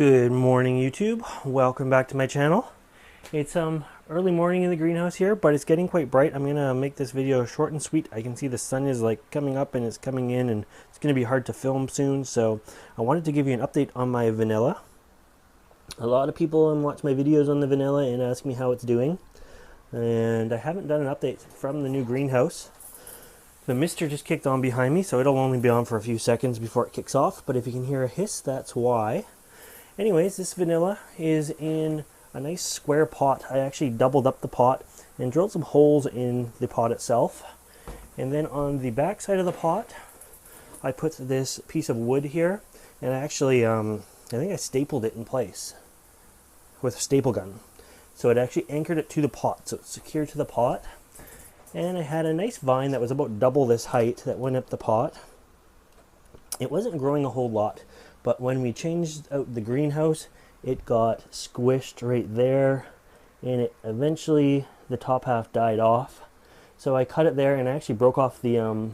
Good morning, YouTube. Welcome back to my channel. It's early morning in the greenhouse here, but it's getting quite bright. I'm gonna make this video short and sweet. I can see the sun is like coming up and it's coming in, and it's gonna be hard to film soon. So I wanted to give you an update on my vanilla. A lot of people watch my videos on the vanilla and ask me how it's doing, and I haven't done an update from the new greenhouse. The mister just kicked on behind me, so it'll only be on for a few seconds before it kicks off. But if you can hear a hiss, that's why. Anyways, this vanilla is in a nice square pot. I actually doubled up the pot and drilled some holes in the pot itself. And then on the back side of the pot, I put this piece of wood here, and I think I stapled it in place with a staple gun. So it actually anchored it to the pot, so it's secure to the pot. And I had a nice vine that was about double this height that went up the pot. It wasn't growing a whole lot, but when we changed out the greenhouse, it got squished right there, and it eventually, the top half died off. So I cut it there, and I actually broke off the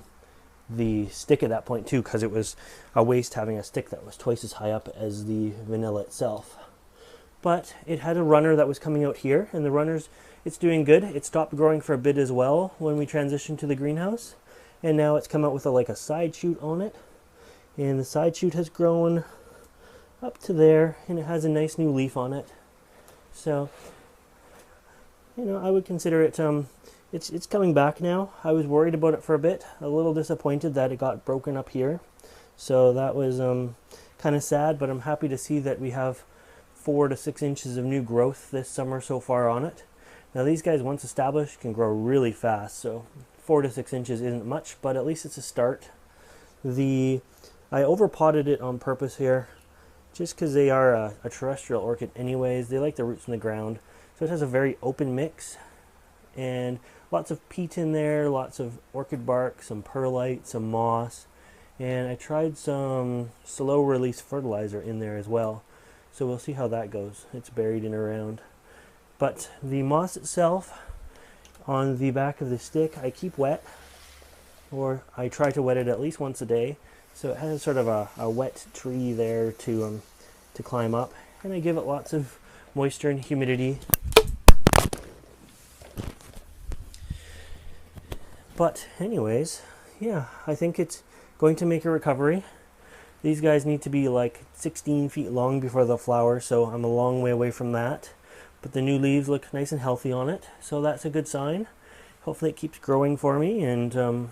stick at that point too, because it was a waste having a stick that was twice as high up as the vanilla itself. But it had a runner that was coming out here, and the runners, it's doing good. It stopped growing for a bit as well when we transitioned to the greenhouse, and now it's come out with like a side shoot on it. And the side shoot has grown up to there, and it has a nice new leaf on it. So, I would consider it, it's coming back now. I was worried about it for a bit, a little disappointed that it got broken up here. So that was kind of sad, but I'm happy to see that we have 4 to 6 inches of new growth this summer so far on it. Now these guys, once established, can grow really fast, so 4 to 6 inches isn't much, but at least it's a start. I overpotted it on purpose here, just because they are a terrestrial orchid anyways. They like the roots in the ground. So it has a very open mix, and lots of peat in there, lots of orchid bark, some perlite, some moss, and I tried some slow release fertilizer in there as well. So we'll see how that goes. It's buried in around. But the moss itself on the back of the stick, I keep wet, or I try to wet it at least once a day. So it has sort of a wet tree there to climb up, and I give it lots of moisture and humidity. But anyways, yeah, I think it's going to make a recovery. These guys need to be like 16 feet long before they'll flower, so I'm a long way away from that. But the new leaves look nice and healthy on it, so that's a good sign. Hopefully it keeps growing for me, and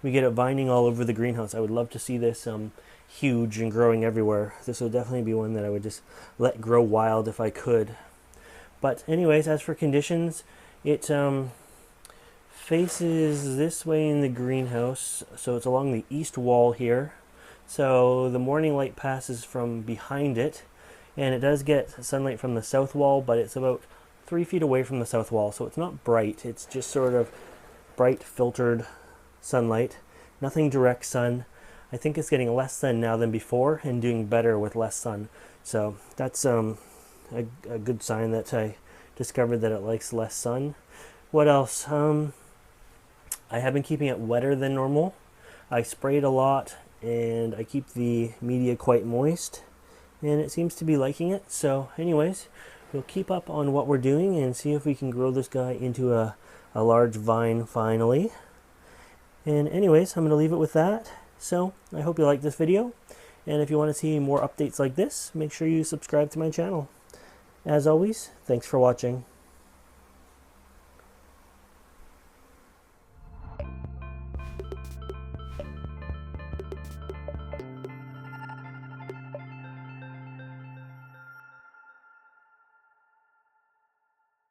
we get it vining all over the greenhouse. I would love to see this huge and growing everywhere. This would definitely be one that I would just let grow wild if I could. But anyways, as for conditions, it faces this way in the greenhouse, so it's along the east wall here. So the morning light passes from behind it, and it does get sunlight from the south wall, but it's about 3 feet away from the south wall, so it's not bright. It's just sort of bright filtered sunlight, nothing direct sun. I think it's getting less sun now than before and doing better with less sun. So that's a good sign that I discovered that it likes less sun. What else? I have been keeping it wetter than normal. I sprayed a lot, and I keep the media quite moist, and it seems to be liking it. So anyways, we'll keep up on what we're doing and see if we can grow this guy into a large vine finally. And anyways, I'm going to leave it with that. So I hope you like this video, and if you want to see more updates like this, make sure you subscribe to my channel. As always, thanks for watching.